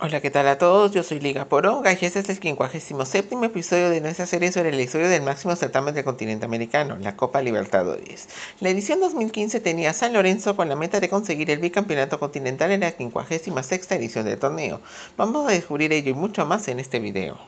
Hola, ¿qué tal a todos? Yo soy Liga Poronga y este es el 57º episodio de nuestra serie sobre la historia del máximo certamen del continente americano, la Copa Libertadores. La edición 2015 tenía a San Lorenzo con la meta de conseguir el bicampeonato continental en la 56ª edición del torneo. Vamos a descubrir ello y mucho más en este video.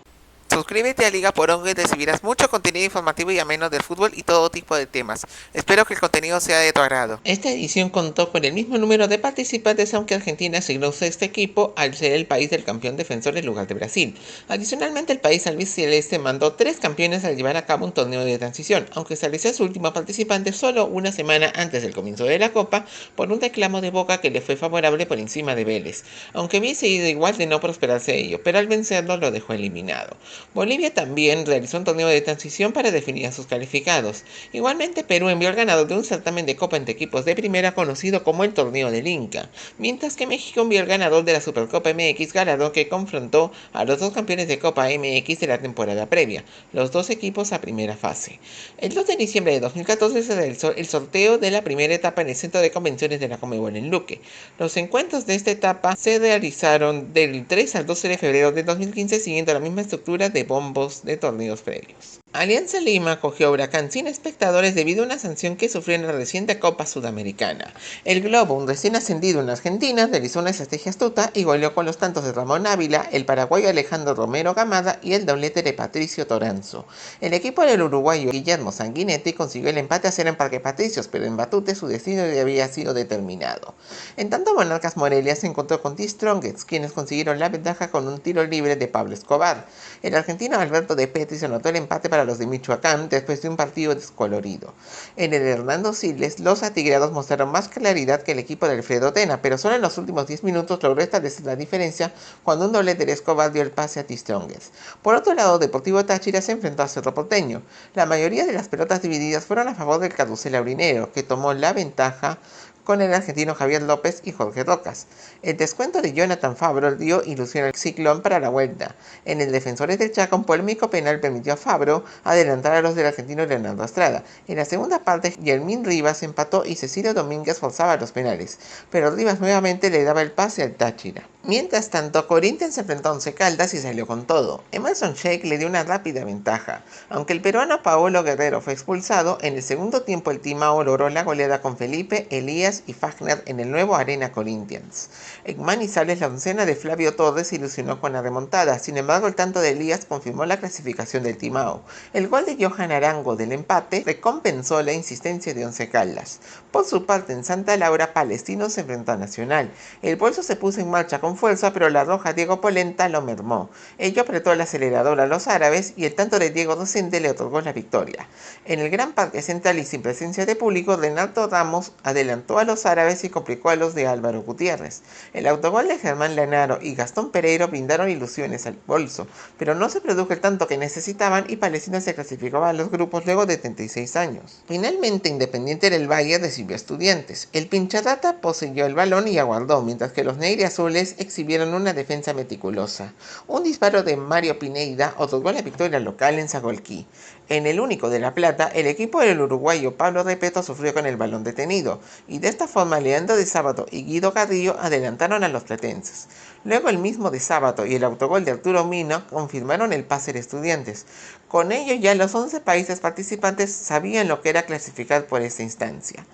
Suscríbete a Liga Poronga y recibirás mucho contenido informativo y ameno del fútbol y todo tipo de temas. Espero que el contenido sea de tu agrado. Esta edición contó con el mismo número de participantes, aunque Argentina asignó a este equipo al ser el país del campeón defensor en lugar de Brasil. Adicionalmente, el país albiceleste mandó 3 campeones al llevar a cabo un torneo de transición, aunque estableció a su último participante solo una semana antes del comienzo de la Copa por un reclamo de Boca que le fue favorable por encima de Vélez, aunque hubiese ido igual de no prosperarse ello, pero al vencerlo lo dejó eliminado. Bolivia también realizó un torneo de transición para definir a sus calificados. Igualmente, Perú envió al ganador de un certamen de Copa entre equipos de primera conocido como el Torneo del Inca, mientras que México envió al ganador de la Supercopa MX, galardón que confrontó a los dos campeones de Copa MX de la temporada previa, los dos equipos a primera fase. El 2 de diciembre de 2014 se realizó el sorteo de la primera etapa en el Centro de Convenciones de la Conmebol en Luque. Los encuentros de esta etapa se realizaron del 3 al 12 de febrero de 2015 siguiendo la misma estructura de bombos de torneos previos. Alianza Lima acogió a Huracán sin espectadores debido a una sanción que sufrió en la reciente Copa Sudamericana. El Globo, un recién ascendido en Argentina, realizó una estrategia astuta y goleó con los tantos de Ramón Ávila, el paraguayo Alejandro Romero Gamada y el doblete de Patricio Toranzo. El equipo del uruguayo Guillermo Sanguinetti consiguió el empate a 0 en Parque Patricios, pero en Batute su destino ya había sido determinado. En tanto, Monarcas Morelia se encontró con T-Strongets, quienes consiguieron la ventaja con un tiro libre de Pablo Escobar. El argentino Alberto de Petris anotó el empate para los de Michoacán después de un partido descolorido. En el Hernando Siles, los atigrados mostraron más claridad que el equipo de Alfredo Tena, pero solo en los últimos 10 minutos logró establecer la diferencia cuando un doblete de Escobar dio el pase a T-Strongets. Por otro lado, Deportivo Táchira se enfrentó a Cerro Porteño. La mayoría de las pelotas divididas fueron a favor del Carrusel Aurinero, que tomó la ventaja con el argentino Javier López y Jorge Rocas. El descuento de Jonathan Fabro dio ilusión al Ciclón para la vuelta. En el Defensores del Chaco, un polémico penal permitió a Fabro adelantar a los del argentino Leonardo Estrada. En la segunda parte, Yermín Rivas empató y Cecilio Domínguez forzaba los penales, pero Rivas nuevamente le daba el pase al Táchira. Mientras tanto, Corinthians se enfrentó a Once Caldas y salió con todo. Emerson Sheik le dio una rápida ventaja. Aunque el peruano Paolo Guerrero fue expulsado, en el segundo tiempo el Timao logró la goleada con Felipe, Elías y Fagner en el nuevo Arena Corinthians. En Manizales, la oncena de Flavio Torres ilusionó con la remontada. Sin embargo, el tanto de Elías confirmó la clasificación del Timao. El gol de Johan Arango del empate recompensó la insistencia de Once Caldas. Por su parte, en Santa Laura, Palestino se enfrentó a Nacional. El bolso se puso en marcha con fuerza, pero la roja Diego Polenta lo mermó. Ello apretó el acelerador a los árabes y el tanto de Diego Docente le otorgó la victoria. En el Gran Parque Central y sin presencia de público, Renato Ramos adelantó a los árabes y complicó a los de Álvaro Gutiérrez. El autogol de Germán Lanaro y Gastón Pereiro brindaron ilusiones al bolso, pero no se produjo el tanto que necesitaban y Palestino se clasificaba a los grupos luego de 36 años. Finalmente, Independiente del Valle recibió a Estudiantes. El Pincharrata poseyó el balón y aguardó, mientras que los negriazules exhibieron una defensa meticulosa. Un disparo de Mario Pineida otorgó la victoria local en Zagolquí. En el único de La Plata, el equipo del uruguayo Pablo Repeto sufrió con el balón detenido, y de esta forma Leandro de Sábato y Guido Carrillo adelantaron a los platenses. Luego el mismo de Sábato y el autogol de Arturo Mino confirmaron el pase de Estudiantes. Con ello ya los 11 países participantes sabían lo que era clasificar por esta instancia.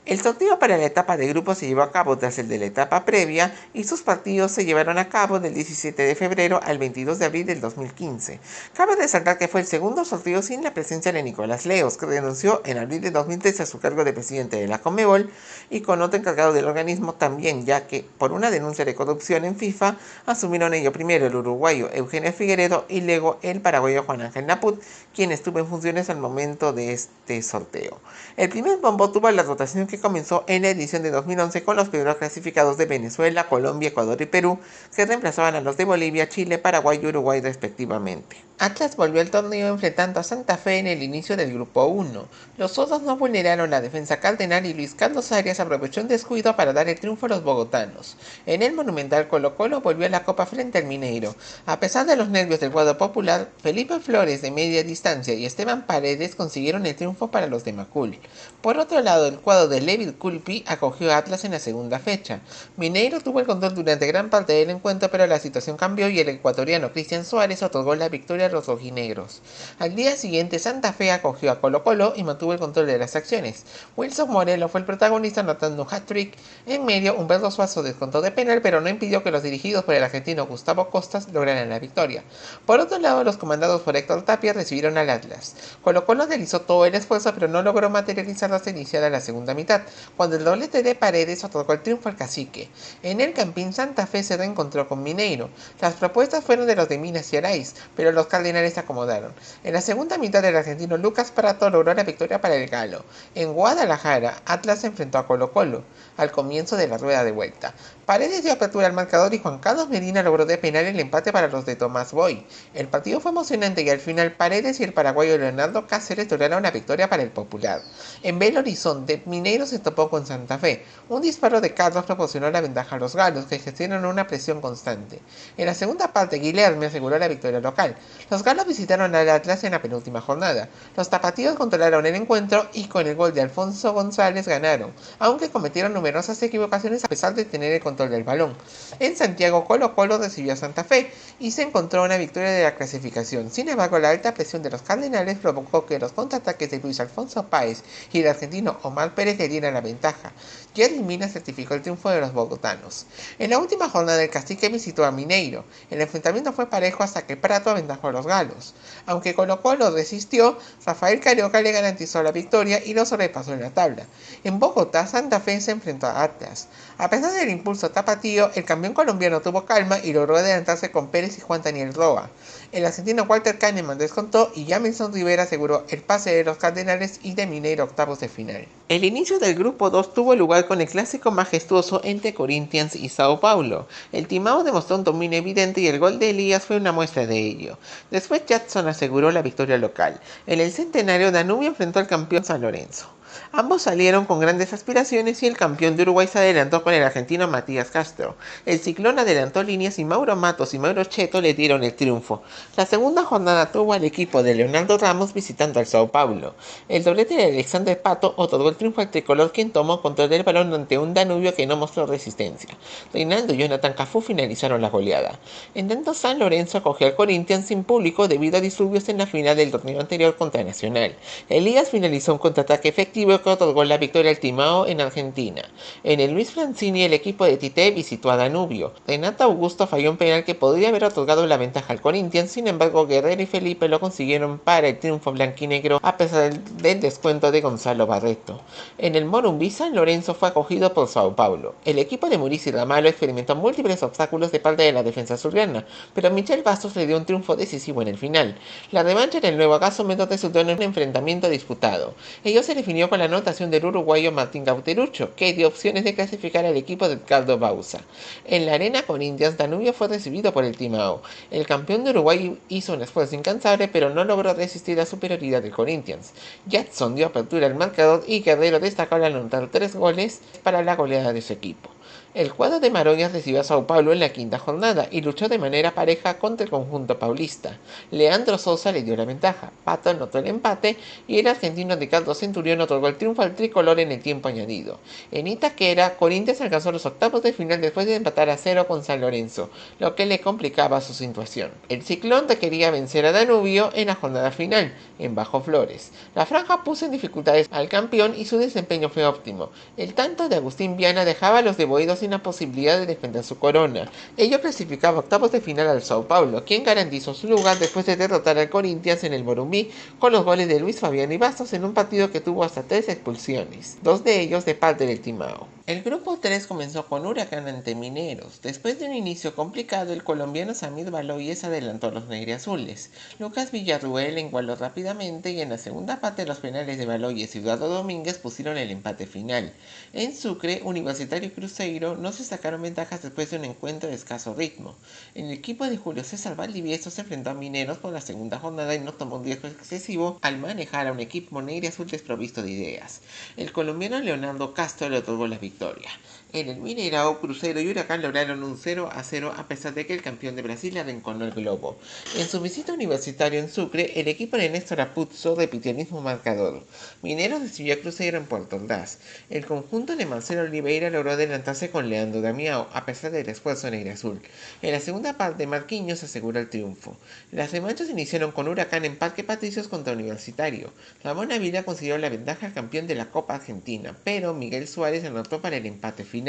El sorteo para la etapa de grupos se llevó a cabo tras el de la etapa previa y sus partidos se llevaron a cabo del 17 de febrero al 22 de abril del 2015. Cabe resaltar que fue el segundo sorteo sin la presencia de Nicolás Leos, que renunció en abril de 2013 a su cargo de presidente de la Conmebol y con otro encargado del organismo también, ya que por una denuncia de corrupción en FIFA asumieron ello primero el uruguayo Eugenio Figueredo y luego el paraguayo Juan Ángel Naput, quien estuvo en funciones al momento de este sorteo. El primer bombo tuvo la rotación que comenzó en la edición de 2011 con los primeros clasificados de Venezuela, Colombia, Ecuador y Perú, que reemplazaban a los de Bolivia, Chile, Paraguay y Uruguay respectivamente. Atlas volvió al torneo enfrentando a Santa Fe en el inicio del grupo 1. Los sordos no vulneraron la defensa cardenal y Luis Carlos Arias aprovechó un descuido para dar el triunfo a los bogotanos. En el Monumental, Colo-Colo volvió a la Copa frente al Mineiro. A pesar de los nervios del cuadro popular, Felipe Flores de media distancia y Esteban Paredes consiguieron el triunfo para los de Macul. Por otro lado, el cuadro de Levit Culpi acogió a Atlas en la segunda fecha. Mineiro tuvo el control durante gran parte del encuentro, pero la situación cambió y el ecuatoriano Cristian Suárez otorgó la victoria a los rojinegros. Al día siguiente, Santa Fe acogió a Colo-Colo y mantuvo el control de las acciones. Wilson Morelo fue el protagonista anotando un hat-trick. En medio, Humberto Suazo descontó de penal, pero no impidió que los dirigidos por el argentino Gustavo Costas lograran la victoria. Por otro lado, los comandados por Héctor Tapia recibieron al Atlas. Colo-Colo realizó todo el esfuerzo, pero no logró materializar hasta iniciada la segunda mitad, cuando el doblete de Paredes otorgó el triunfo al Cacique. En el Campín, Santa Fe se reencontró con Mineiro. Las propuestas fueron de los de Minas Gerais, pero los cardenales se acomodaron. En la segunda mitad, el argentino Lucas Prato logró la victoria para el Galo. En Guadalajara, Atlas se enfrentó a Colo-Colo al comienzo de la rueda de vuelta. Paredes dio apertura al marcador y Juan Carlos Medina logró de penal el empate para los de Tomás Boy. El partido fue emocionante y al final Paredes y el paraguayo Leonardo Cáceres lograron la victoria para el Popular. En Belo Horizonte, Mineiro se topó con Santa Fe. Un disparo de Carlos proporcionó la ventaja a los galos, que ejercieron una presión constante. En la segunda parte, Guilherme aseguró la victoria local. Los galos visitaron al Atlas en la penúltima jornada. Los tapatíos controlaron el encuentro y con el gol de Alfonso González ganaron, aunque cometieron numerosas equivocaciones a pesar de tener el control del balón. En Santiago, Colo-Colo recibió a Santa Fe y se encontró una victoria de la clasificación. Sin embargo, la alta presión de los cardenales provocó que los contraataques de Luis Alfonso Páez y el argentino Omar Pérez le dieran la ventaja. Jerry Mina certificó el triunfo de los bogotanos. En la última jornada, el Cacique visitó a Mineiro. El enfrentamiento fue parejo hasta que Prato aventajó a los galos. Aunque Colo-Colo resistió, Rafael Carioca le garantizó la victoria y lo sobrepasó en la tabla. En Bogotá, Santa Fe se enfrentó a Atlas. A pesar del impulso tapatío, el campeón colombiano tuvo calma y logró adelantarse con Pérez y Juan Daniel Roa. El argentino Walter Kahneman descontó y Jamilson Rivera aseguró el pase de los Cardenales y de Mineiro a octavos de final. El inicio del grupo 2 tuvo lugar con el clásico majestuoso entre Corinthians y Sao Paulo. El Timao demostró un dominio evidente y el gol de Elías fue una muestra de ello. Después Jackson aseguró la victoria local. En el centenario, Danubio enfrentó al campeón San Lorenzo. Ambos salieron con grandes aspiraciones y el campeón de Uruguay se adelantó con el argentino Matías Castro. El Ciclón adelantó líneas y Mauro Matos y Mauro Cheto le dieron el triunfo. La segunda jornada tuvo al equipo de Leonardo Ramos visitando al Sao Paulo. El doblete de Alexander Pato otorgó el triunfo al tricolor, quien tomó control del balón ante un Danubio que no mostró resistencia. Reinaldo y Jonathan Cafú finalizaron la goleada. En tanto, San Lorenzo acogió al Corinthians sin público debido a disturbios en la final del torneo anterior contra Nacional. Elías finalizó un contraataque efectivo que otorgó la victoria al Timao en Argentina. En el Luis Francini, el equipo de Tite visitó a Danubio. Renato Augusto falló un penal que podría haber otorgado la ventaja al Corinthians, sin embargo Guerrero y Felipe lo consiguieron para el triunfo blanquinegro a pesar del descuento de Gonzalo Barreto. En el Morumbi, San Lorenzo fue acogido por Sao Paulo. El equipo de Muricy Ramalho experimentó múltiples obstáculos de parte de la defensa azulgrana, pero Michel Bastos le dio un triunfo decisivo en el final. La revancha en el nuevo gasómetro resultó en un enfrentamiento disputado. Ello se definió con la anotación del uruguayo Martín Cauterucho, que dio opciones de clasificar al equipo de Edgardo Bauza. En la arena Corinthians, Danubio fue recibido por el Timao. El campeón de Uruguay hizo un esfuerzo incansable, pero no logró resistir la superioridad del Corinthians. Jackson dio apertura al marcador y Guerrero destacó al anotar 3 goles para la goleada de su equipo. El cuadro de Maroñas recibió a Sao Paulo en la quinta jornada y luchó de manera pareja contra el conjunto paulista. Leandro Sosa le dio la ventaja, Pato anotó el empate y el argentino Ricardo Centurión otorgó el triunfo al tricolor en el tiempo añadido. En Itaquera, Corinthians alcanzó los octavos de final después de empatar a 0 con San Lorenzo, lo que le complicaba su situación. El Ciclón requería vencer a Danubio en la jornada final, en Bajo Flores. La franja puso en dificultades al campeón y su desempeño fue óptimo. El tanto de Agustín Viana dejaba a los de Boedo sin la posibilidad de defender su corona. Ello clasificaba octavos de final al Sao Paulo, quien garantizó su lugar después de derrotar al Corinthians en el Morumbi con los goles de Luis Fabián y Bastos en un partido que tuvo hasta 3 expulsiones, 2 de ellos de parte del Timao. El grupo 3 comenzó con Huracán ante Mineros. Después de un inicio complicado, el colombiano Samir Baloyes adelantó a los negriazules. Lucas Villarruel igualó rápidamente y en la segunda parte los penales de Baloyes y Eduardo Domínguez pusieron el empate final. En Sucre, Universitario y Cruzeiro Cruzeiro no se sacaron ventajas después de un encuentro de escaso ritmo. El equipo de Julio César Valdivieso se enfrentó a Mineros por la segunda jornada y no tomó un riesgo excesivo al manejar a un equipo negro y azul desprovisto de ideas. El colombiano Leonardo Castro le otorgó la victoria. En el Mineirao, Cruzeiro y Huracán lograron un 0-0 a pesar de que el campeón de Brasil arrinconó el globo. En su visita universitaria en Sucre, el equipo de Néstor Apuzzo repitió el mismo marcador. Mineros recibió a Cruzeiro en Puerto Ordaz. El conjunto de Marcelo Oliveira logró adelantarse con Leandro Damião a pesar del esfuerzo negro-azul. En la segunda parte, Marquinhos aseguró el triunfo. Las revanchas iniciaron con Huracán en Parque Patricios contra Universitario. Ramón Ávila consiguió la ventaja al campeón de la Copa Argentina, pero Miguel Suárez anotó para el empate final.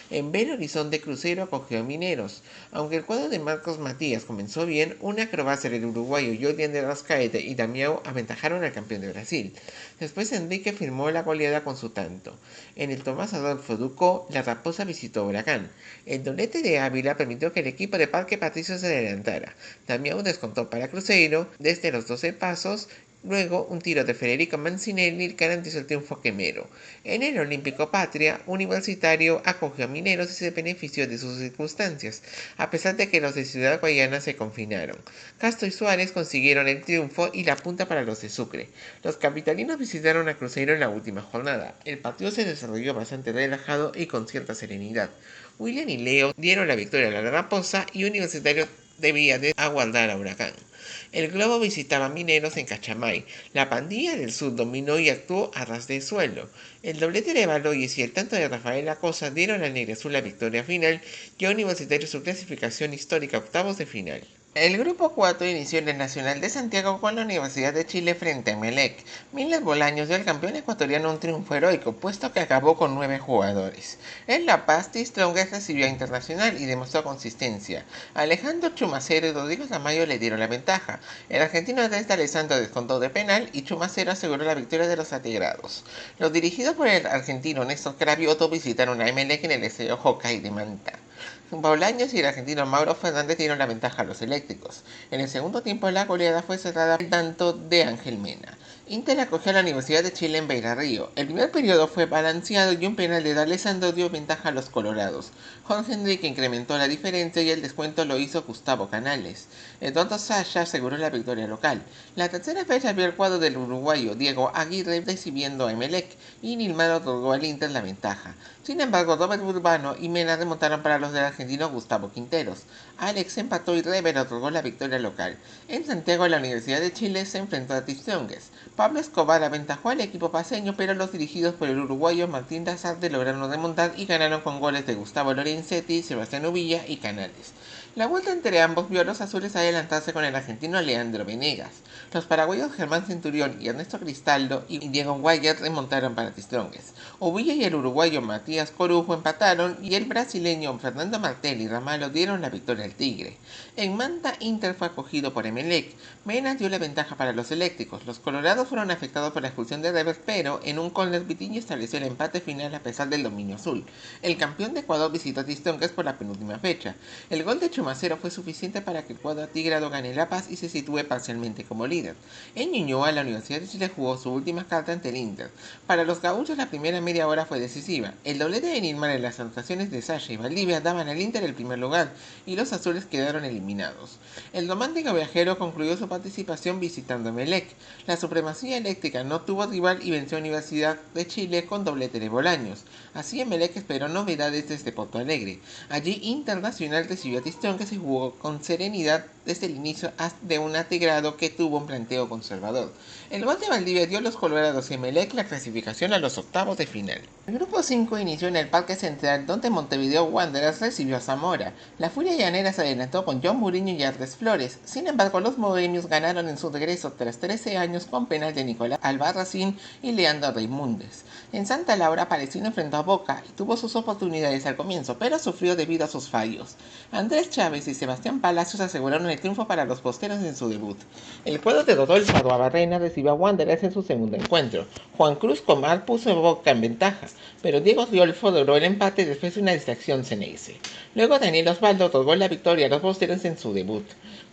En Belo Horizonte, Cruzeiro acogió a Mineros. Aunque el cuadro de Marcos Matías comenzó bien, una acrobacia del uruguayo Jordi de Rascaete y Damião aventajaron al campeón de Brasil. Después Enrique firmó la goleada con su tanto. En el Tomás Adolfo Ducó, la Raposa visitó Huracán. El doblete de Ávila permitió que el equipo de Parque Patricios se adelantara. Damião descontó para Cruzeiro desde los 12 pasos. Luego, un tiro de Federico Mancinelli garantizó el triunfo quemero. En el Olímpico Patria, Universitario acogió a Mineros y se benefició de sus circunstancias, a pesar de que los de Ciudad Guayana se confinaron. Castro y Suárez consiguieron el triunfo y la punta para los de Sucre. Los capitalinos visitaron a Cruzeiro en la última jornada. El partido se desarrolló bastante relajado y con cierta serenidad. William y Leo dieron la victoria a la Raposa y Universitario debía de aguardar a Huracán. El globo visitaba Mineros en Cachamay. La pandilla del sur dominó y actuó a ras de suelo. El doblete de Baloyes y el tanto de Rafael Acosta dieron al Negrazul la victoria final y a Universitario su clasificación histórica a octavos de final. El grupo 4 inició en el Nacional de Santiago con la Universidad de Chile frente a Emelec. Miles Bolaños dio al campeón ecuatoriano un triunfo heroico, puesto que acabó con 9 jugadores. En La Paz, T-Strongest recibió a Internacional y demostró consistencia. Alejandro Chumacero y Rodrigo Tamayo le dieron la ventaja. El argentino Andrés D'Alessandro descontó de penal y Chumacero aseguró la victoria de los atigrados. Los dirigidos por el argentino Néstor Cravioto visitaron a Emelec en el Estadio Hockey de Manta. Bolaños y el argentino Mauro Fernández dieron la ventaja a los eléctricos. En el segundo tiempo la goleada fue cerrada al tanto de Ángel Mena. Inter acogió a la Universidad de Chile en Beira Río. El primer periodo fue balanceado y un penal de D'Alessandro dio ventaja a los colorados. Jorge Enrique incrementó la diferencia y el descuento lo hizo Gustavo Canales. Eduardo Sasha aseguró la victoria local. La tercera fecha vio el cuadro del uruguayo Diego Aguirre recibiendo a Emelec y Nilmar otorgó al Inter la ventaja. Sin embargo, Robert Urbano y Mena remontaron para los del argentino Gustavo Quinteros. Alex empató y Rever otorgó la victoria local. En Santiago, la Universidad de Chile se enfrentó a T-Strongest. Pablo Escobar aventajó al equipo paceño, pero los dirigidos por el uruguayo Martín Lazarte lograron remontar y ganaron con goles de Gustavo Lorenzetti, Sebastián Uvilla y Canales. La vuelta entre ambos vio a los azules adelantarse con el argentino Leandro Venegas. Los paraguayos Germán Centurión y Ernesto Cristaldo y Diego Guayas remontaron para T-Strongest. Uvilla y el uruguayo Matías Corujo empataron y el brasileño Fernando Martelli y Ramalho dieron la victoria al Tigre. En Manta, Inter fue acogido por Emelec. Mena dio la ventaja para los eléctricos. Los colorados fueron afectados por la expulsión de Revers, pero en un córner Vitiño estableció el empate final a pesar del dominio azul. El campeón de Ecuador visitó a T-Strongest por la penúltima fecha. El gol de Chumacero fue suficiente para que el cuadro atigrado gane La Paz y se sitúe parcialmente como líder. En Ñuñoa, la Universidad de Chile jugó su última carta ante el Inter. Para los gauchos, la primera media hora fue decisiva. El doblete de Nilmar en las anotaciones de Sasha y Valdivia daban al Inter el primer lugar y los azules quedaron eliminados. El romántico viajero concluyó su participación visitando a Emelec. La supremacía eléctrica no tuvo rival y venció a Universidad de Chile con doblete de Bolaños. Así Emelec esperó novedades desde Porto Alegre. Allí Internacional recibió a Tistón, que se jugó con serenidad desde el inicio de un atigrado que tuvo un planteo conservador. El gol de Valdivia dio a los colorados y Emelec la clasificación a los octavos de final. El grupo 5 inició en el Parque Central, donde Montevideo Wanderers recibió a Zamora. La Furia Llanera se adelantó con John Muriño y Ardes Flores. Sin embargo, los bohemios ganaron en su regreso tras 13 años con penal de Nicolás Albarracín y Leandro Raimundes. En Santa Laura, Palestino enfrentó a Boca y tuvo sus oportunidades al comienzo, pero sufrió debido a sus fallos. Andrés Chávez y Sebastián Palacios aseguraron el triunfo para los posteros en su debut. El cuadro de Rodolfo Arruabarrena recibió a Wanderers en su segundo encuentro. Juan Cruz Comar puso a Boca en ventaja, pero Diego Riolfo logró el empate después de una distracción Ceneice. Luego Daniel Osvaldo otorgó la victoria a los posteros en su debut.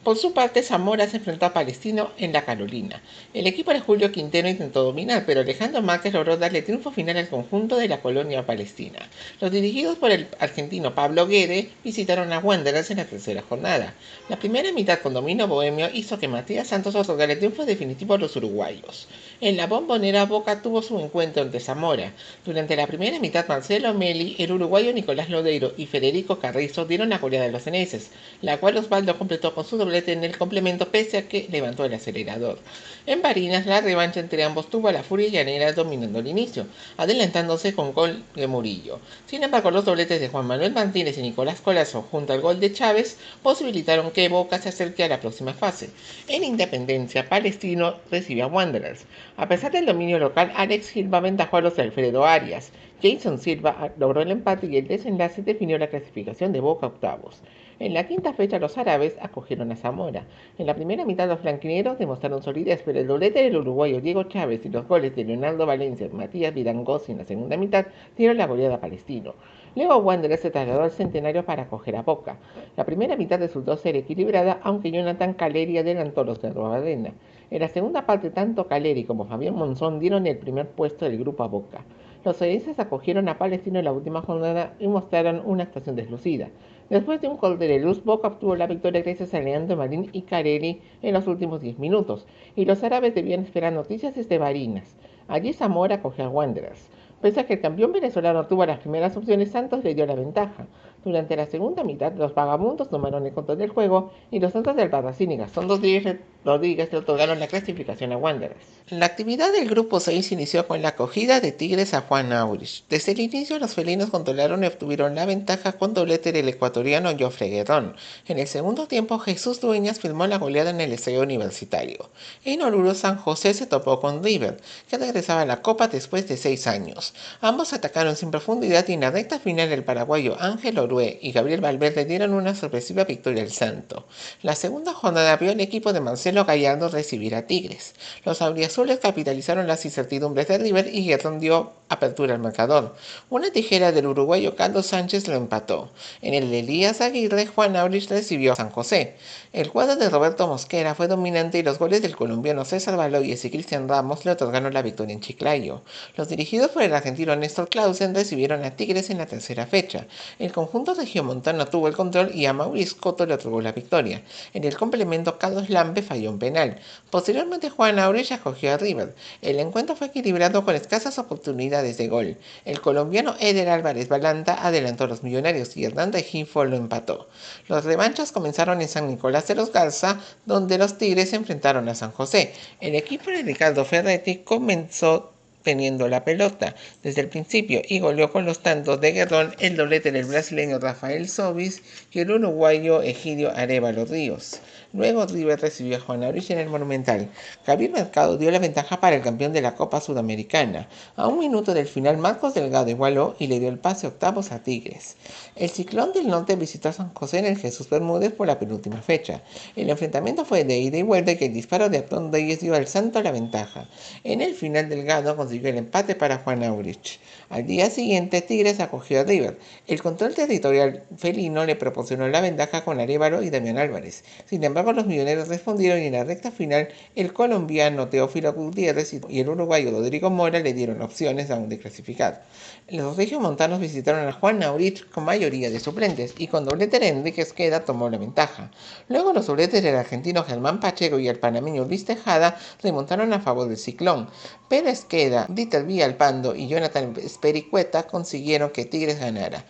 Por su parte, Zamora se enfrentó a Palestino en la Carolina. El equipo de Julio Quintero intentó dominar, pero Alejandro Márquez logró darle triunfo final al conjunto de la colonia palestina. Los dirigidos por el argentino Pablo Guede visitaron a Wanderers en la tercera jornada. La primera mitad con dominio bohemio hizo que Matías Santos otorgara el triunfo definitivo a los uruguayos. En la Bombonera, Boca tuvo su encuentro ante Zamora. Durante la primera mitad, Marcelo Meli, el uruguayo Nicolás Lodeiro y Federico Carrizo dieron la goleada a los eneses, la cual Osvaldo completó con su doblete en el complemento pese a que levantó el acelerador. En Barinas, la revancha entre ambos tuvo a la Furia Llanera dominando el inicio, adelantándose con gol de Murillo. Sin embargo, los dobletes de Juan Manuel Martínez y Nicolás Colazo junto al gol de Chávez posibilitaron que Boca se acerque a la próxima fase. En Independencia, Palestino recibió a Wanderers. A pesar del dominio local, Alex Silva aventajó a los de Alfredo Arias. Jason Silva logró el empate y el desenlace definió la clasificación de Boca a octavos. En la quinta fecha los árabes acogieron a Zamora. En la primera mitad los blanquineros demostraron solidez, pero el doblete del uruguayo Diego Chávez y los goles de Leonardo Valencia y Matías Vidangosi en la segunda mitad dieron la goleada a Palestino. Luego Wanderers se trasladó al Centenario para acoger a Boca. La primera mitad resultó ser equilibrada, aunque Jonathan Caleri adelantó los de Rodalena. En la segunda parte, tanto Caleri como Fabián Monzón dieron el primer puesto del grupo a Boca. Los cereces acogieron a Palestino en la última jornada y mostraron una actuación deslucida. Después de un gol de Luz, Boca obtuvo la victoria gracias a Leandro Marín y Carelli en los últimos 10 minutos, y los árabes debían esperar noticias desde Barinas. Allí Zamora acogió a Wanderers. Pese a que el campeón venezolano tuvo las primeras opciones, Santos le dio la ventaja. Durante la segunda mitad, los vagabundos tomaron el control del juego y los Santos del Barracín y Gastón Rodríguez le otorgaron la clasificación a Wanderers. La actividad del grupo 6 inició con la acogida de Tigres a Juan Aurich. Desde el inicio, los felinos controlaron y obtuvieron la ventaja con doblete del ecuatoriano Jofre Guerrón. En el segundo tiempo, Jesús Dueñas firmó la goleada en el estadio universitario. En Oruro, San José se topó con River, que regresaba a la Copa después de 6 años. Ambos atacaron sin profundidad y en la recta final el paraguayo Ángel Orué y Gabriel Valverde dieron una sorpresiva victoria al Santo. La segunda jornada vio al equipo de Marcelo Gallardo recibir a Tigres. Los auriazules capitalizaron las incertidumbres de River y Guerrón dio apertura al marcador. Una tijera del uruguayo Carlos Sánchez lo empató. En el de Elías Aguirre, Juan Aurich recibió a San José. El cuadro de Roberto Mosquera fue dominante y los goles del colombiano César Baloyes y Cristian Ramos le otorgaron la victoria en Chiclayo. Los dirigidos por el argentino Néstor Clausen recibieron a Tigres en la tercera fecha. El conjunto regiomontano tuvo el control y a Mauricio Coto le otorgó la victoria. En el complemento, Carlos Lampe falló un penal. Posteriormente, Juan Aurich acogió a River. El encuentro fue equilibrado con escasas oportunidades de gol. El colombiano Eder Álvarez Balanta adelantó a los millonarios y Hernán Regifo lo empató. Los revanchas comenzaron en San Nicolás de los Garza, donde los Tigres se enfrentaron a San José. El equipo de Ricardo Ferretti comenzó teniendo la pelota desde el principio y goleó con los tantos de Guerrón, el doblete del brasileño Rafael Sobis y el uruguayo Egidio Arévalo Ríos. Luego River recibió a Juan Aurich en el Monumental. Javier Mercado dio la ventaja para el campeón de la Copa Sudamericana. A un minuto del final, Marcos Delgado igualó y le dio el pase octavos a Tigres. El Ciclón del Norte visitó a San José en el Jesús Bermúdez por la penúltima fecha. El enfrentamiento fue de ida y vuelta y que el disparo de Apton Reyes dio al Santo la ventaja. En el final, Delgado consiguió el empate para Juan Aurich. Al día siguiente, Tigres acogió a River. El control territorial felino le proporcionó la ventaja con Arévalo y Damián Álvarez. Sin embargo, los milloneros respondieron y en la recta final el colombiano Teófilo Gutiérrez y el uruguayo Rodrigo Mora le dieron opciones aún de clasificar. Los regiomontanos visitaron a Juan Aurich con mayoría de suplentes y con doblete de Enrique Esqueda tomó la ventaja. Luego los dobletes del argentino Germán Pacheco y el panameño Luis Tejada remontaron a favor del Ciclón, pero Esqueda, Dieter Villalpando y Jonathan Espericueta consiguieron que Tigres ganara.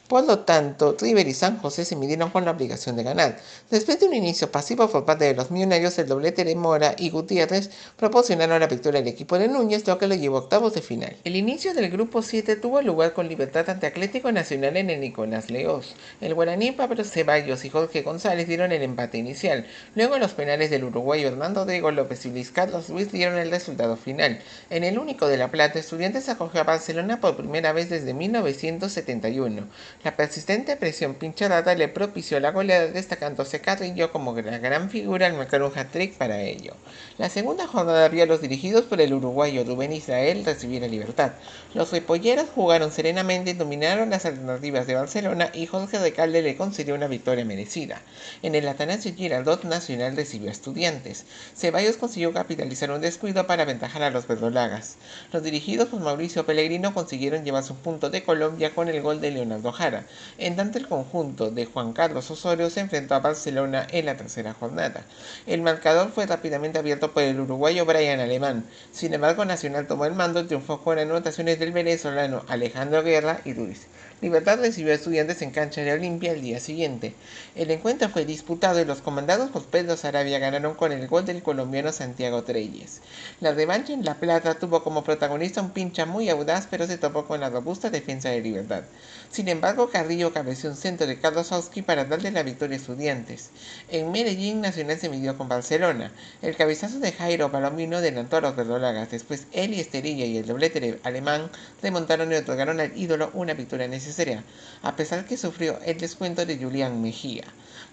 Por lo tanto, River y San José se midieron con la obligación de ganar. Después de un inicio pasivo por parte de los millonarios, el doblete de Mora y Gutiérrez proporcionaron la victoria al equipo de Núñez, lo que lo llevó a octavos de final. El inicio del grupo 7 tuvo lugar con Libertad ante Atlético Nacional en el Nicolás Leoz. El guaraní Pablo Ceballos y Jorge González dieron el empate inicial. Luego los penales del uruguayo Hernando Diego López y Luis Carlos Ruiz dieron el resultado final. En el único de La Plata, Estudiantes acogió a Barcelona por primera vez desde 1971. La persistente presión pincharrata le propició la goleada, destacándose Carrillo como la gran figura al marcar un hat-trick para ello. La segunda jornada vio a los dirigidos por el uruguayo Rubén Israel recibir a Libertad. Los repolleros jugaron serenamente y dominaron las alternativas de Barcelona y Jorge Recalde le concedió una victoria merecida. En el Atanasio Girardot Nacional recibió a Estudiantes. Ceballos consiguió capitalizar un descuido para aventajar a los verdolagas. Los dirigidos por Mauricio Pellegrino consiguieron llevarse un punto de Colombia con el gol de Leonardo Jara, en tanto el conjunto de Juan Carlos Osorio se enfrentó a Barcelona en la tercera jornada. El marcador fue rápidamente abierto por el uruguayo Brian Alemán. Sin embargo, Nacional tomó el mando y triunfó con anotaciones del venezolano Alejandro Guerra y Ruiz. Libertad recibió a Estudiantes en cancha de Olimpia el día siguiente. El encuentro fue disputado y los comandados por Pedro Sarabia ganaron con el gol del colombiano Santiago Treyes. La revancha en La Plata tuvo como protagonista un pincha muy audaz, pero se topó con la robusta defensa de Libertad. Sin embargo, Carrillo cabeció un centro de Carlos Oski para darle la victoria a Estudiantes. En Medellín, Nacional se midió con Barcelona. El cabezazo de Jairo Palomino adelantó a los verdolagas. Después, Eli Esterilla y el doblete alemán remontaron y otorgaron al ídolo una victoria necesaria, a pesar que sufrió el descuento de Julián Mejía.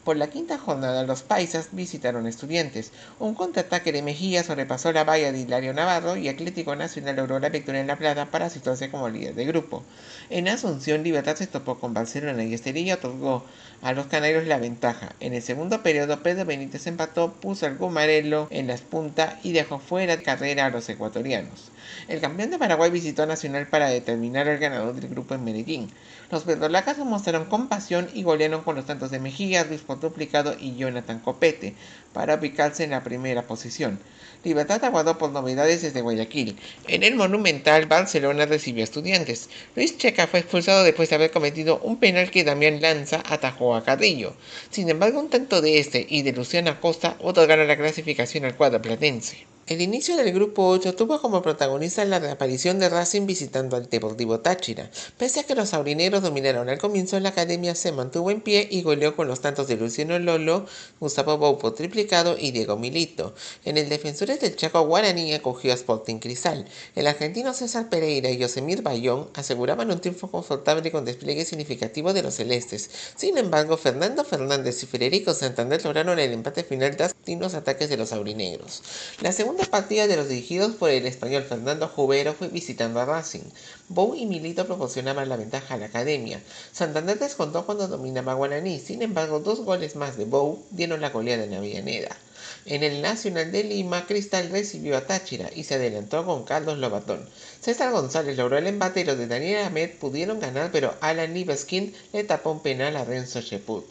Por la quinta jornada, los paisas visitaron a Estudiantes. Un contraataque de Mejía sobrepasó la valla de Hilario Navarro y Atlético Nacional logró la victoria en La Plata para situarse como líder de grupo. En Asunción, Libertad se topó con Barcelona y Esterilla otorgó a los canarios la ventaja. En el segundo periodo, Pedro Benítez empató, puso al Gumarelo en las puntas y dejó fuera de carrera a los ecuatorianos. El campeón de Paraguay visitó a Nacional para determinar al ganador del grupo en Medellín. Los verdolacas mostraron compasión y golearon con los tantos de Mejía, Luis por duplicado y Jonathan Copete para ubicarse en la primera posición. Libertad aguardó por novedades desde Guayaquil. En el Monumental, Barcelona recibió a Estudiantes. Luis Checa fue expulsado después de haber cometido un penal que Damián Lanza atajó a Carrillo. Sin embargo, un tanto de este y de Luciano Acosta otorgaron la clasificación al cuadro platense. El inicio del grupo 8 tuvo como protagonista la reaparición de Racing visitando al Deportivo Táchira. Pese a que los aurinegros dominaron al comienzo, la academia se mantuvo en pie y goleó con los tantos de Luciano Lolo, Gustavo Boupo triplicado y Diego Milito. En el Defensores del Chaco, Guaraní acogió a Sporting Cristal. El argentino César Pereira y Yosemir Bayón aseguraban un triunfo confortable con despliegue significativo de los celestes. Sin embargo, Fernando Fernández y Federico Santander lograron el empate final tras los ataques de los aurinegros. La segunda partida de los dirigidos por el español Fernando Jubero fue visitando a Racing. Bou y Milito proporcionaban la ventaja a la academia. Santander descontó cuando dominaba Guaraní. Sin embargo, 2 goles más de Bou dieron la goleada en Avellaneda. En el Nacional de Lima, Cristal recibió a Táchira y se adelantó con Carlos Lobatón. César González logró el empate y los de Daniel Ahmed pudieron ganar, pero Alan Libeskind le tapó un penal a Renzo Cheput.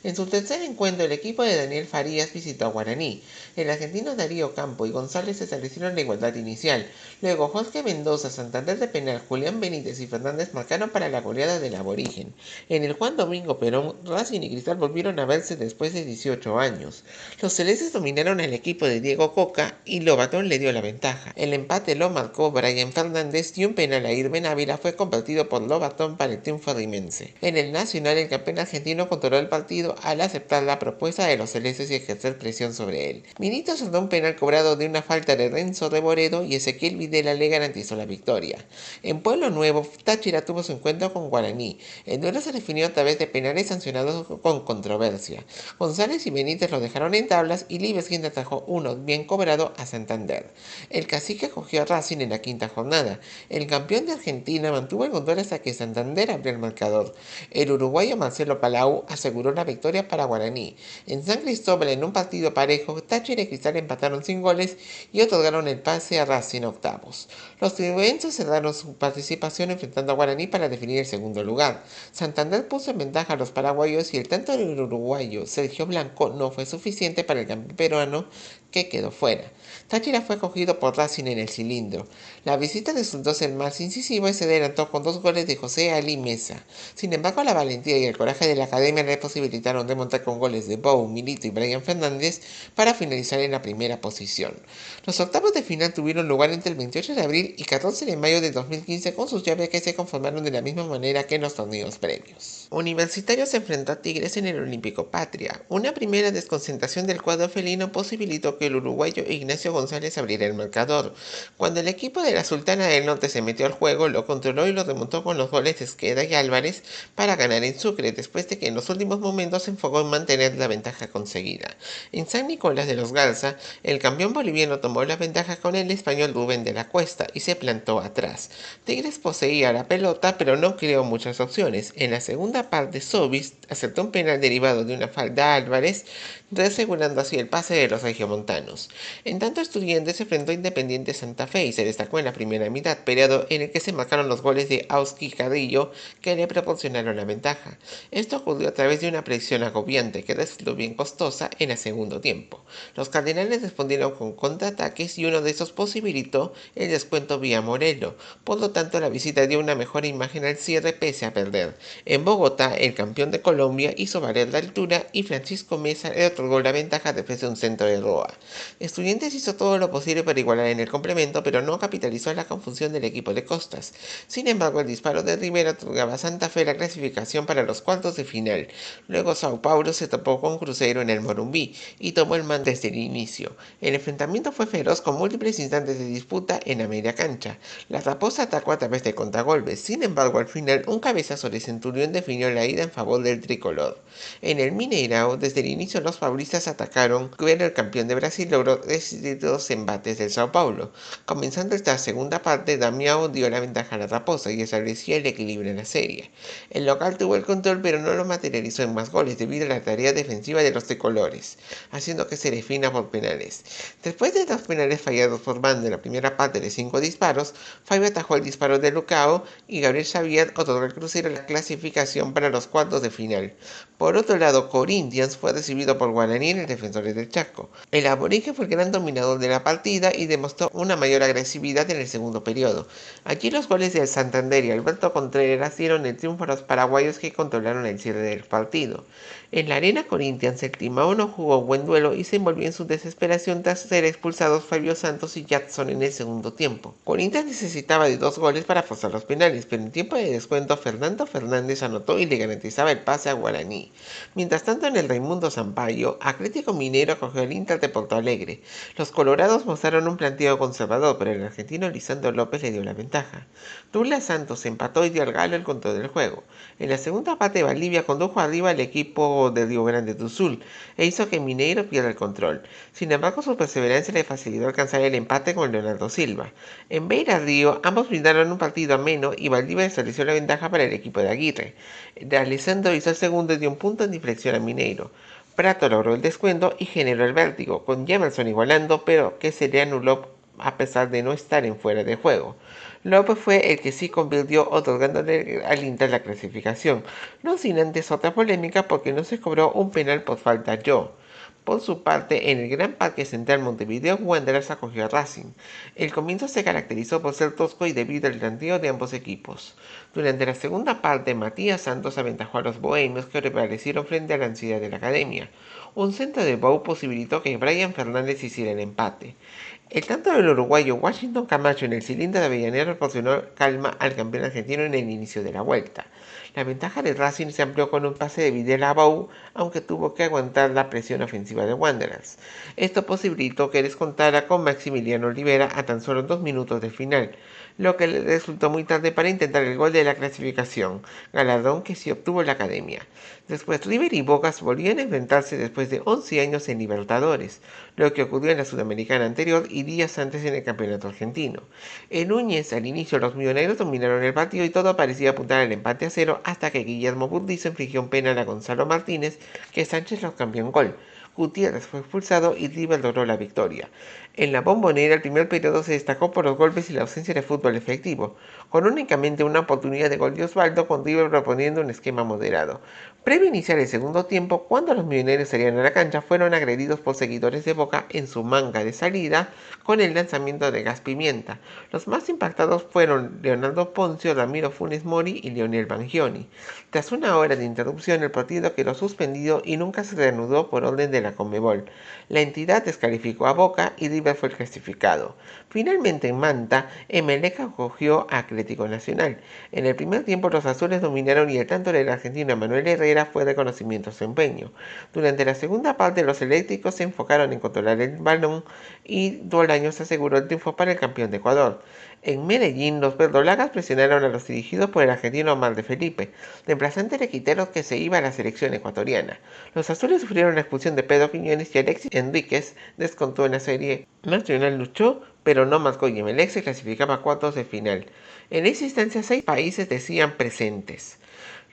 En su tercer encuentro, el equipo de Daniel Farías visitó a Guaraní. El argentino Darío Campo y González establecieron la igualdad inicial. Luego, Jorge Mendoza, Santander de penal, Julián Benítez y Fernández marcaron para la goleada del aborigen. En el Juan Domingo Perón, Racing y Cristal volvieron a verse después de 18 años. Los celestes dominaron al equipo de Diego Coca y Lobatón le dio la ventaja. El empate lo marcó Brian Fernández y un penal a Irben Ávila fue convertido por Lobatón para el triunfo rimense. En el Nacional, el campeón argentino controló el partido al aceptar la propuesta de los celestes y ejercer presión sobre él. Milito soltó un penal cobrado de una falta de Renzo Reboredo y Ezequiel Videla le garantizó la victoria. En Pueblo Nuevo, Táchira tuvo su encuentro con Guaraní. El duelo se definió a través de penales sancionados con controversia. González y Benítez lo dejaron en tablas y Libeskind atajó uno bien cobrado a Santander. El Cacique cogió a Racing en la quinta jornada. El campeón de Argentina mantuvo el control hasta que Santander abrió el marcador. El uruguayo Marcelo Palau aseguró la victoria para Guaraní. En San Cristóbal, en un partido parejo, Táchira y Cristal empataron sin goles y otorgaron el pase a Racing octavos. Los tribuenses cerraron su participación enfrentando a Guaraní para definir el segundo lugar. Santander puso en ventaja a los paraguayos y el tanto del uruguayo Sergio Blanco no fue suficiente para el campeón peruano, que quedó fuera. Táchira fue cogido por Racing en el cilindro. La visita resultó ser más incisiva y se adelantó con 2 goles de José Ali Mesa. Sin embargo, la valentía y el coraje de la academia le posibilitaron remontar con goles de Bou, Milito y Brian Fernández para finalizar en la primera posición. Los octavos de final tuvieron lugar entre el 28 de abril y 14 de mayo de 2015 con sus llaves que se conformaron de la misma manera que en los torneos previos. Universitario se enfrentó a Tigres en el Olímpico Patria. Una primera desconcentración del cuadro felino posibilitó que que el uruguayo Ignacio González abriera el marcador. Cuando el equipo de la Sultana del Norte se metió al juego, lo controló y lo remontó con los goles de Esqueda y Álvarez para ganar en Sucre, después de que en los últimos momentos se enfocó en mantener la ventaja conseguida. En San Nicolás de los Garza, el campeón boliviano tomó la ventaja con el español Rubén de la Cuesta y se plantó atrás. Tigres poseía la pelota, pero no creó muchas opciones. En la segunda parte, Sobis acertó un penal derivado de una falta a Álvarez, asegurando así el pase de los regiomontanos. En tanto, Estudiantes se enfrentó a Independiente Santa Fe y se destacó en la primera mitad, periodo en el que se marcaron los goles de Auski y Carrillo que le proporcionaron la ventaja. Esto ocurrió a través de una presión agobiante que resultó bien costosa en el segundo tiempo. Los Cardenales respondieron con contraataques y uno de esos posibilitó el descuento vía Morelo. Por lo tanto, la visita dio una mejor imagen al cierre pese a perder. En Bogotá, el campeón de Colombia hizo valer la altura y Francisco Mesa le otorgó la ventaja después de un centro de Roa. Estudiantes hizo todo lo posible para igualar en el complemento, pero no capitalizó la confusión del equipo de Costas. Sin embargo, el disparo de Rivera otorgaba a Santa Fe la clasificación para los cuartos de final. Luego Sao Paulo se topó con Cruzeiro en el Morumbí y tomó el mando desde el inicio. El enfrentamiento fue feroz con múltiples instantes de disputa en la media cancha. La Raposa atacó a través de contragolpes. Sin embargo, al final, un cabezazo de Centurión definió la ida en favor del tricolor. En el Mineirao, desde el inicio los paulistas atacaron, pero el campeón de Brasil logró resistir los embates del Sao Paulo. Comenzando esta segunda parte, Damião dio la ventaja a la Raposa y establecía el equilibrio en la serie. El local tuvo el control, pero no lo materializó en más goles debido a la tarea defensiva de los tricolores, haciendo que se defina por penales. Después de dos penales fallados por Bando en la primera parte de 5 disparos, Fabio atajó el disparo de Lucao y Gabriel Xavier otorgó al Cruzeiro la clasificación para los cuartos de final. Por otro lado, Corinthians fue recibido por Guaraní en el Defensores del Chaco. El aborigen fue el gran dominador de la partida y demostró una mayor agresividad en el segundo periodo. Allí los goles de Santander y Alberto Contreras dieron el triunfo a los paraguayos que controlaron el cierre del partido. En la arena Corinthians, el Timao no jugó buen duelo y se envolvió en su desesperación tras ser expulsados Fabio Santos y Jackson en el segundo tiempo. Corinthians necesitaba de 2 goles para forzar los penales, pero en tiempo de descuento Fernando Fernández anotó y le garantizaba el pase a Guaraní. Mientras tanto, en el Raimundo Sampaio, Atlético Mineiro acogió al Inter de Porto Alegre. Los colorados mostraron un planteo conservador, pero el argentino Lisandro López le dio la ventaja. Douglas Santos empató y dio al Galo el control del juego. En la segunda parte, Valdivia condujo arriba al equipo de Río Grande do Sul e hizo que Mineiro pierda el control. Sin embargo, su perseverancia le facilitó alcanzar el empate con Leonardo Silva. En Beira Río, ambos brindaron un partido ameno y Valdivia estableció la ventaja para el equipo de Aguirre. De Alessandro hizo el segundo y dio un punto en inflexión a Mineiro. Prato logró el descuento y generó el vértigo, con Jefferson igualando, pero que se le anuló a pesar de no estar en fuera de juego. López fue el que sí convirtió, otorgándole al Inter la clasificación, no sin antes otra polémica porque no se cobró un penal por falta yo. Por su parte, en el Gran Parque Central Montevideo, Wanderers acogió a Racing. El comienzo se caracterizó por ser tosco y debido al planteo de ambos equipos. Durante la segunda parte, Matías Santos aventajó a los bohemios que prevalecieron frente a la ansiedad de la academia. Un centro de Bou posibilitó que Brian Fernández hiciera el empate. El tanto del uruguayo Washington Camacho en el cilindro de Avellaneda proporcionó calma al campeón argentino en el inicio de la vuelta. La ventaja de Racing se amplió con un pase de Videla a Bou, aunque tuvo que aguantar la presión ofensiva de Wanderers. Esto posibilitó que descontara con Maximiliano Olivera a tan solo 2 minutos del final, lo que le resultó muy tarde para intentar el gol de la clasificación, galardón que sí obtuvo la academia. Después River y Boca volvían a enfrentarse después de 11 años en Libertadores, lo que ocurrió en la Sudamericana anterior y días antes en el Campeonato Argentino. En Núñez, al inicio, los millonarios dominaron el partido y todo parecía apuntar al empate a 0 hasta que Guillermo Burdizo infligió un penal a Gonzalo Martínez, que Sánchez los cambió en gol. Gutiérrez fue expulsado y River logró la victoria. En la Bombonera, el primer periodo se destacó por los golpes y la ausencia de fútbol efectivo, con únicamente una oportunidad de gol de Osvaldo, con River proponiendo un esquema moderado. Previo a iniciar el segundo tiempo, cuando los millonarios salían a la cancha, fueron agredidos por seguidores de Boca en su manga de salida con el lanzamiento de gas pimienta. Los más impactados fueron Leonardo Poncio, Ramiro Funes Mori y Leonel Bangioni. Tras una hora de interrupción, el partido quedó suspendido y nunca se reanudó por orden de la Conmebol. La entidad descalificó a Boca y River fue clasificado. Finalmente en Manta, Emelec acogió a Atlético Nacional. En el primer tiempo los azules dominaron y el tanto del argentino Manuel Herrera fue reconocimiento a su empeño. Durante la segunda parte los eléctricos se enfocaron en controlar el balón y Bolaños aseguró el triunfo para el campeón de Ecuador. En Medellín, los verdolagas presionaron a los dirigidos por el argentino Omar de Felipe, reemplazante de Quiteros que se iba a la selección ecuatoriana. Los azules sufrieron la expulsión de Pedro Quiñones y Alexis Enríquez descontó en la serie. Nacional luchó, pero no marcó y Emelec se clasificaba a cuartos de final. En esa instancia, 6 países decían presentes.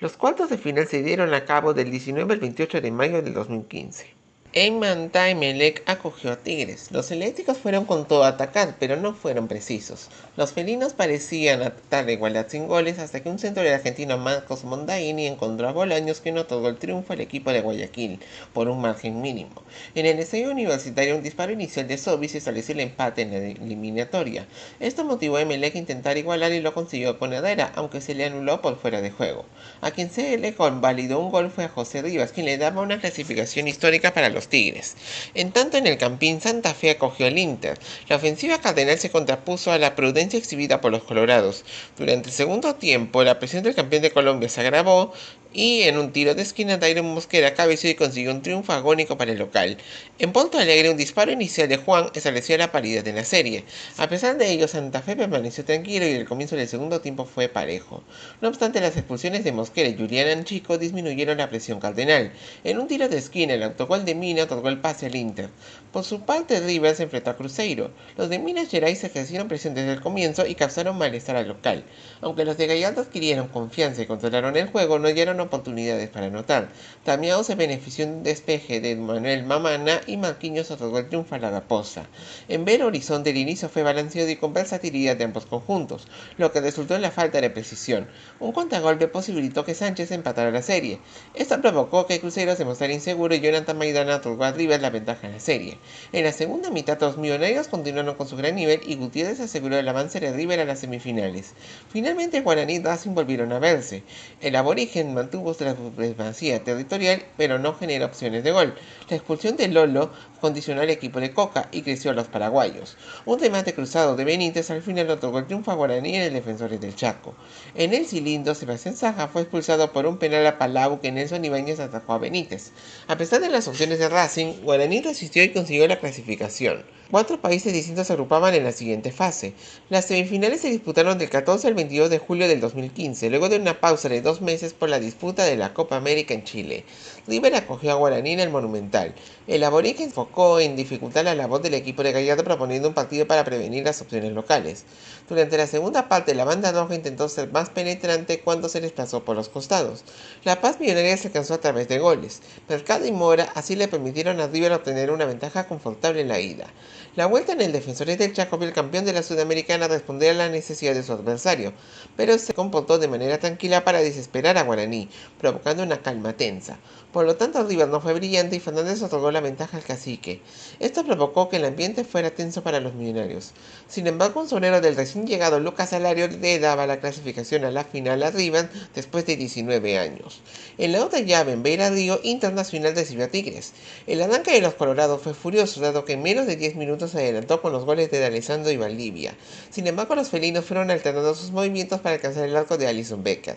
Los cuartos de final se dieron a cabo del 19 al 28 de mayo del 2015. En Manta, Emelec acogió a Tigres. Los eléctricos fueron con todo a atacar, pero no fueron precisos. Los felinos parecían atar la igualdad sin goles hasta que un centro del argentino Marcos Mondaini encontró a Bolaños que no otorgó el triunfo al equipo de Guayaquil, por un margen mínimo. En el estadio universitario, un disparo inicial de Sobis estableció el empate en la eliminatoria. Esto motivó a Emelec a intentar igualar y lo consiguió con Herrera, aunque se le anuló por fuera de juego. A quien se le convalidó un gol fue a José Rivas, quien le daba una clasificación histórica para los Tigres. En tanto, en el Campín, Santa Fe acogió al Inter. La ofensiva cardenal se contrapuso a la prudencia exhibida por los colorados. Durante el segundo tiempo, la presión del campeón de Colombia se agravó y en un tiro de esquina Dairon Mosquera cabeció y consiguió un triunfo agónico para el local. En Porto Alegre, un disparo inicial de Juan estableció la paridad en la serie. A pesar de ello, Santa Fe permaneció tranquilo y el comienzo del segundo tiempo fue parejo. No obstante, las expulsiones de Mosquera y Julián Anchico disminuyeron la presión cardenal. En un tiro de esquina, el autogol de Mina otorgó el pase al Inter. Por su parte, River se enfrentó a Cruzeiro. Los de Minas Gerais ejercieron presión desde el comienzo y causaron malestar al local. Aunque los de Gallardo adquirieron confianza y controlaron el juego, no hallaron oportunidades para anotar. Damião se benefició de un despeje de Manuel Mamana y Marquinhos otorgó el triunfo a la Raposa. En Belo Horizonte el inicio fue balanceado y con versatilidad de ambos conjuntos, lo que resultó en la falta de precisión. Un contragolpe posibilitó que Sánchez empatara la serie. Esto provocó que Cruzeiro se mostrara inseguro y Jonathan Maidana otorgó a River la ventaja en la serie. En la segunda mitad los millonarios continuaron con su gran nivel y Gutiérrez aseguró el avance de River a las semifinales. Finalmente Guaraní y Racing volvieron a verse. El aborigen mantuvo la supremacía territorial, pero no generó opciones de gol. La expulsión de Lolo condicionó al equipo de Coca y creció a los paraguayos. Un remate cruzado de Benítez al final otorgó el triunfo a Guaraní en el Defensores del Chaco. En el cilindro, Sebastián Saja fue expulsado por un penal a Palau que Nelson Ibáñez atacó a Benítez. A pesar de las opciones de Racing, Guaraní resistió y consiguió la clasificación. 4 países distintos se agrupaban en la siguiente fase. Las semifinales se disputaron del 14 al 22 de julio del 2015, luego de una pausa de 2 meses por la disputa de la Copa América en Chile. River acogió a Guaraní en el Monumental. El aborigen enfocó en dificultar la labor del equipo de Gallardo proponiendo un partido para prevenir las opciones locales. Durante la segunda parte, la banda roja intentó ser más penetrante cuando se desplazó por los costados. La Paz Millonaria se alcanzó a través de goles. Mercado y Mora así le permitieron a River obtener una ventaja confortable en la ida. La vuelta en el Defensores del Chaco vio el campeón de la Sudamericana responder a la necesidad de su adversario, pero se comportó de manera tranquila para desesperar a Guaraní, provocando una calma tensa. Por lo tanto, River no fue brillante y Fernández otorgó la ventaja al cacique. Esto provocó que el ambiente fuera tenso para los millonarios. Sin embargo, un sonero del recién llegado Lucas Alario le daba la clasificación a la final a River después de 19 años. En la otra llave, en Beira Río, Internacional recibió a Tigres. El arranque de los colorados fue furioso, dado que en menos de 10 minutos se adelantó con los goles de D'Alessandro y Valdivia. Sin embargo, los felinos fueron alternando sus movimientos para alcanzar el arco de Alison Becker.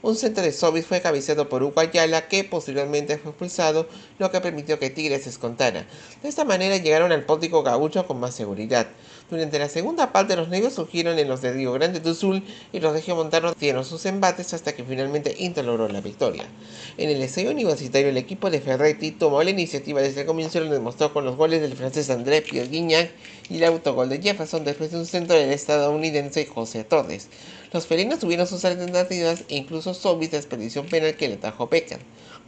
Un centro de Sobis fue cabeceado por Hugo Ayala, que posteriormente fue expulsado, lo que permitió que Tigres descontara. De esta manera llegaron al pórtico gaucho con más seguridad. Durante la segunda parte, los negros surgieron en los de Río Grande do Sul y los regiomontanos dieron sus embates hasta que finalmente Inter logró la victoria. En el estadio universitario, el equipo de Ferretti tomó la iniciativa desde el comienzo y lo demostró con los goles del francés André Pierre Gignac y el autogol de Jefferson después de un centro del estadounidense José Torres. Los felinos tuvieron sus alternativas e incluso Sobis desperdició un penal que le atajó Becker.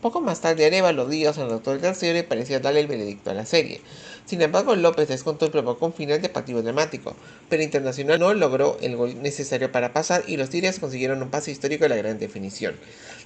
Poco más tarde, Arévalo Díaz anotó el tercero y parecía darle el veredicto a la serie. Sin embargo, López descontó y provocó un final de partido dramático, pero Internacional no logró el gol necesario para pasar y los Tigres consiguieron un pase histórico de la gran definición.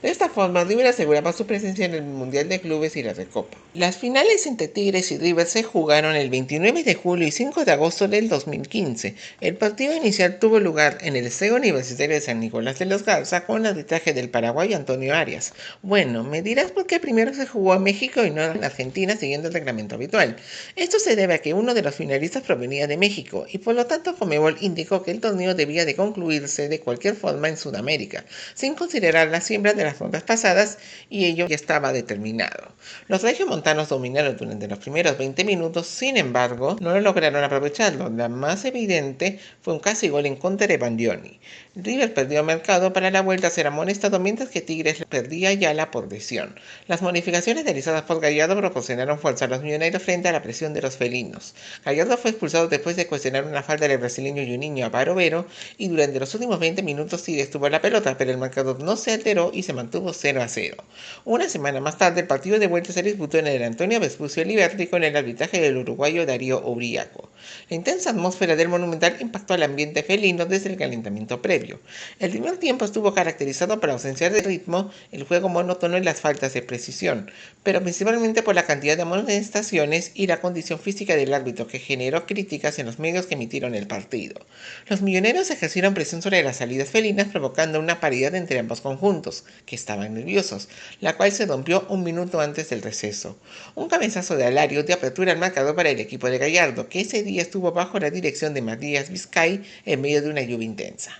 De esta forma, River aseguraba su presencia en el Mundial de Clubes y la Recopa. Las finales entre Tigres y River se jugaron el 29 de julio y 5 5 de agosto del 2015. El partido inicial tuvo lugar en el Estadio Universitario de San Nicolás de los Garza con el arbitraje del paraguayo Antonio Arias. Bueno, me dirás por qué primero se jugó en México y no en Argentina siguiendo el reglamento habitual. Esto se debe a que uno de los finalistas provenía de México y por lo tanto Conmebol indicó que el torneo debía de concluirse de cualquier forma en Sudamérica, sin considerar la siembra de las rondas pasadas, y ello ya estaba determinado. Los regiomontanos dominaron durante los primeros 20 minutos, sin embargo, no lo lograron aprovecharlo. La más evidente fue un casi gol en contra de Bandioni. River perdió mercado para la vuelta a ser amonestado, mientras que Tigres perdía ya la por lesión. Las modificaciones realizadas por Gallardo proporcionaron fuerza a los millonarios frente a la presión de los felinos. Gallardo fue expulsado después de cuestionar una falta del brasileño Juninho a Barovero, y durante los últimos 20 minutos Tigres tuvo la pelota, pero el marcador no se alteró y se mantuvo 0-0. Una semana más tarde, el partido de vuelta se disputó en el Antonio Vespucio Liberty con el arbitraje del uruguayo Darío Ubriaco. La intensa atmósfera del Monumental impactó al ambiente felino desde el calentamiento previo. El primer tiempo estuvo caracterizado por la ausencia de ritmo, el juego monótono y las faltas de precisión, pero principalmente por la cantidad de amonestaciones y la condición física del árbitro, que generó críticas en los medios que emitieron el partido. Los milloneros ejercieron presión sobre las salidas felinas, provocando una paridad entre ambos conjuntos, que estaban nerviosos, la cual se rompió un minuto antes del receso. Un cabezazo de Alario dio apertura al marcador para el equipo de Gallardo, que ese día estuvo bajo la dirección de Matías Vizcay en medio de una lluvia intensa.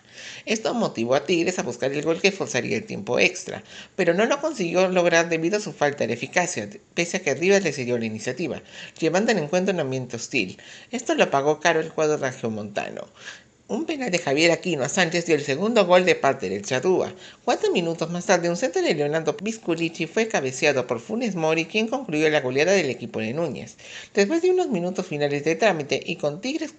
Esto motivó a Tigres a buscar el gol que forzaría el tiempo extra, pero no lo consiguió lograr debido a su falta de eficacia, pese a que Rivas le cedió la iniciativa, llevando en encuentro un ambiente hostil. Esto lo pagó caro el cuadro regiomontano. Un penal de Javier Aquino a Sánchez dio el segundo gol de parte del Charrúa. 4 minutos más tarde, un centro de Leonardo Pisculici fue cabeceado por Funes Mori, quien concluyó la goleada del equipo de Núñez. Después de unos minutos finales de trámite y con Tigres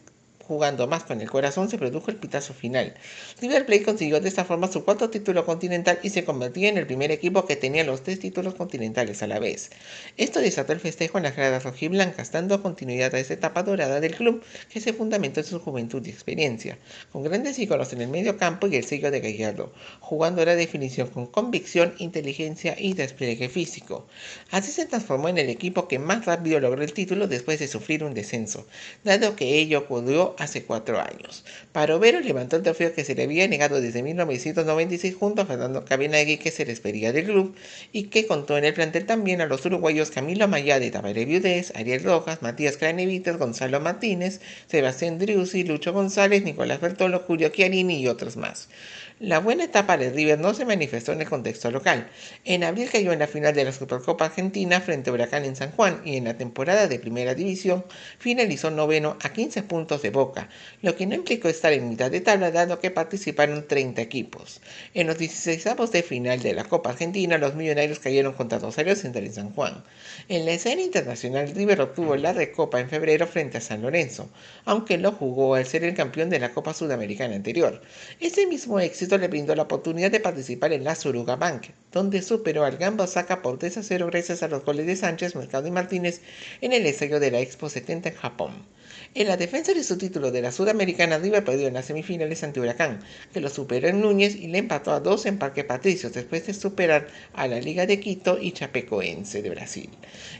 jugando más con el corazón, se produjo el pitazo final. River Plate consiguió de esta forma su cuarto título continental y se convertía en el primer equipo que tenía los 3 títulos continentales a la vez. Esto desató el festejo en las gradas rojiblancas, dando continuidad a esa etapa dorada del club que se fundamentó en su juventud y experiencia, con grandes íconos en el medio campo y el sello de Gallardo, jugando la definición con convicción, inteligencia y despliegue físico. Así se transformó en el equipo que más rápido logró el título después de sufrir un descenso, dado que ello ocurrió hace 4 años. Barovero levantó el trofeo que se le había negado desde 1996 junto a Fernando Cabenagui, que se despedía del club, y que contó en el plantel también a los uruguayos Camilo Amaya de Tabaré Viudés, Ariel Rojas, Matías Cranevitas, Gonzalo Martínez, Sebastián Driussi, Lucho González, Nicolás Bertolo, Julio Chiarini y otros más. La buena etapa de River no se manifestó en el contexto local. En abril cayó en la final de la Supercopa Argentina frente a Huracán en San Juan, y en la temporada de Primera División finalizó noveno a 15 puntos de Boca, lo que no implicó estar en mitad de tabla dado que participaron 30 equipos. En los 16avos de final de la Copa Argentina, los millonarios cayeron contra Rosario Central en San Juan. En la escena internacional, River obtuvo la Recopa en febrero frente a San Lorenzo, aunque lo jugó al ser el campeón de la Copa Sudamericana anterior. Ese mismo éxito le brindó la oportunidad de participar en la Suruga Bank, donde superó al Gamba Osaka por 3-0 gracias a los goles de Sánchez, Mercado y Martínez en el estadio de la Expo 70 en Japón. En la defensa de su título de la Sudamericana, River perdió en las semifinales ante Huracán, que lo superó en Núñez y le empató a 2 en Parque Patricios, después de superar a la Liga de Quito y Chapecoense de Brasil.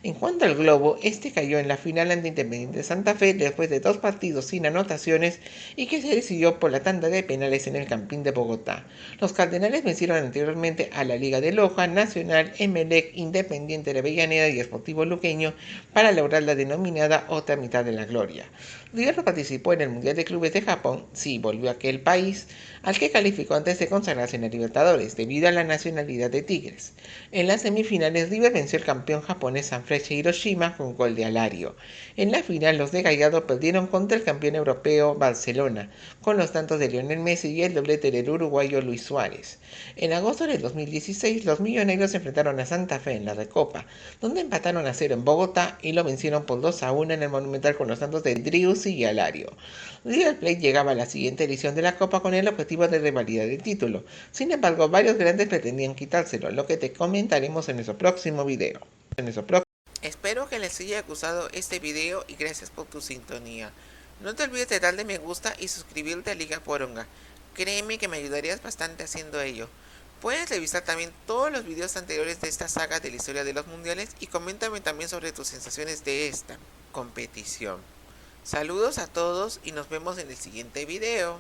En cuanto al Globo, este cayó en la final ante Independiente Santa Fe después de 2 partidos sin anotaciones y que se decidió por la tanda de penales en el Campín de Bogotá. Los Cardenales vencieron anteriormente a la Liga de Loja, Nacional, Emelec, Independiente de Avellaneda y Sportivo Luqueño para lograr la denominada otra mitad de la gloria. River participó en el Mundial de Clubes de Japón, sí volvió a aquel país, al que calificó antes de consagrarse en la Libertadores, debido a la nacionalidad de Tigres. En las semifinales, River venció al campeón japonés Sanfrecce Hiroshima con gol de Alario. En la final, los de Gallardo perdieron contra el campeón europeo Barcelona, con los tantos de Lionel Messi y el doblete del uruguayo Luis Suárez. En agosto del 2016, los millonarios se enfrentaron a Santa Fe en la Recopa, donde empataron a 0 en Bogotá y lo vencieron por 2-1 en el Monumental con los tantos de Driussi y Alario. River Plate llegaba a la siguiente edición de la Copa con el objetivo de revalidar el título. Sin embargo, varios grandes pretendían quitárselo, lo que te comentaremos en nuestro próximo video. Espero que les haya gustado este video y gracias por tu sintonía. No te olvides de darle me gusta y suscribirte a Liga Poronga. Créeme que me ayudarías bastante haciendo ello. Puedes revisar también todos los videos anteriores de esta saga de la historia de los mundiales y coméntame también sobre tus sensaciones de esta competición. Saludos a todos y nos vemos en el siguiente video.